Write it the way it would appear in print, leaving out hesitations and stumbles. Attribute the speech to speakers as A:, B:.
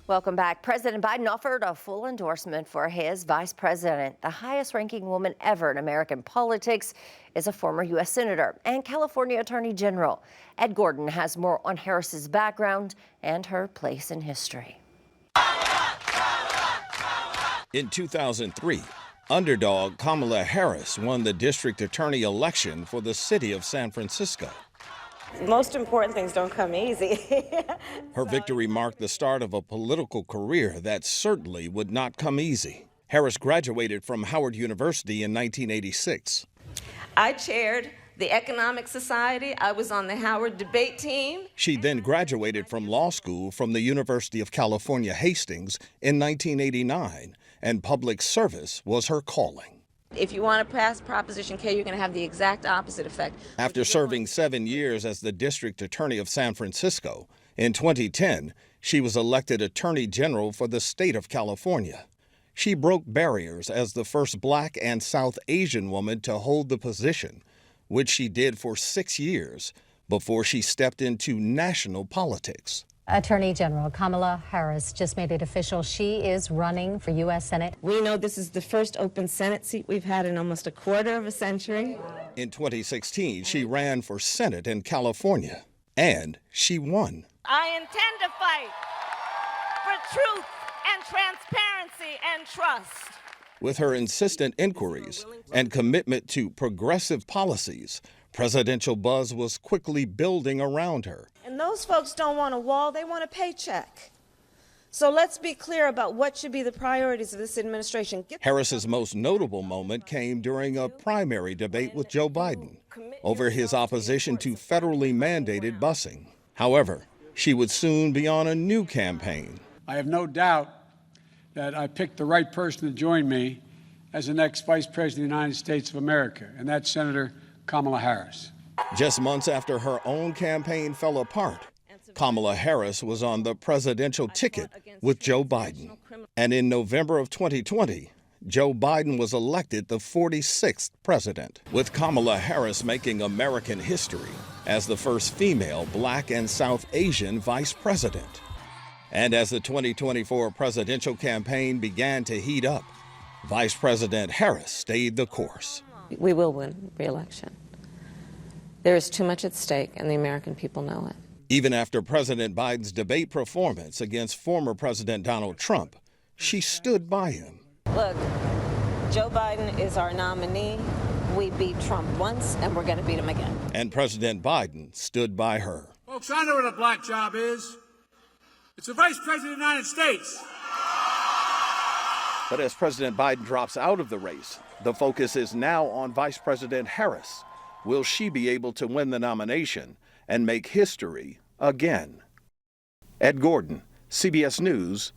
A: Welcome back. President Biden offered a full endorsement for his vice president. The highest ranking woman ever in American politics is a former U.S. Senator and California Attorney General. Ed Gordon has more on Harris's background and her place in history.
B: In 2003, underdog Kamala Harris won the district attorney election for the city of San Francisco.
C: Most important things don't come easy.
B: Her victory marked the start of a political career that certainly would not come easy. Harris graduated from Howard University in 1986.
C: I chaired the Economic Society. I was on the Howard debate team.
B: She then graduated from law school from the University of California, Hastings in 1989, and public service was her calling.
C: If you want to pass Proposition K, you're going to have the exact opposite effect.
B: After serving 7 years as the district attorney of San Francisco, in 2010, she was elected Attorney General for the state of California. She broke barriers as the first Black and South Asian woman to hold the position, which she did for 6 years before she stepped into national politics.
D: Attorney General Kamala Harris just made it official. She is running for U.S. Senate.
C: We know this is the first open Senate seat we've had in almost a quarter of a century.
B: In 2016, she ran for Senate in California, and she won.
C: I intend to fight for truth and transparency and trust.
B: With her insistent inquiries and commitment to progressive policies, presidential buzz was quickly building around her.
C: And those folks don't want a wall, they want a paycheck. So let's be clear about what should be the priorities of this administration.
B: Harris's most notable moment came during a primary debate with Joe Biden over his opposition to federally mandated busing. However, she would soon be on a new campaign.
E: I have no doubt that I picked the right person to join me as the next Vice President of the United States of America, and that's Senator Kamala Harris.
B: Just months after her own campaign fell apart, Kamala Harris was on the presidential ticket with Joe Biden. And in November of 2020, Joe Biden was elected the 46th president, with Kamala Harris making American history as the first female Black and South Asian vice president. And as the 2024 presidential campaign began to heat up, Vice President Harris stayed the course.
F: We will win re-election. There is too much at stake, and the American people know it.
B: Even after President Biden's debate performance against former President Donald Trump, she stood by him.
C: Look, Joe Biden is our nominee. We beat Trump once, and we're going to beat him again.
B: And President Biden stood by her.
E: Folks, I know what a black job is. It's the Vice President of the United States.
B: But as President Biden drops out of the race, the focus is now on Vice President Harris. Will she be able to win the nomination and make history again? Ed Gordon, CBS News,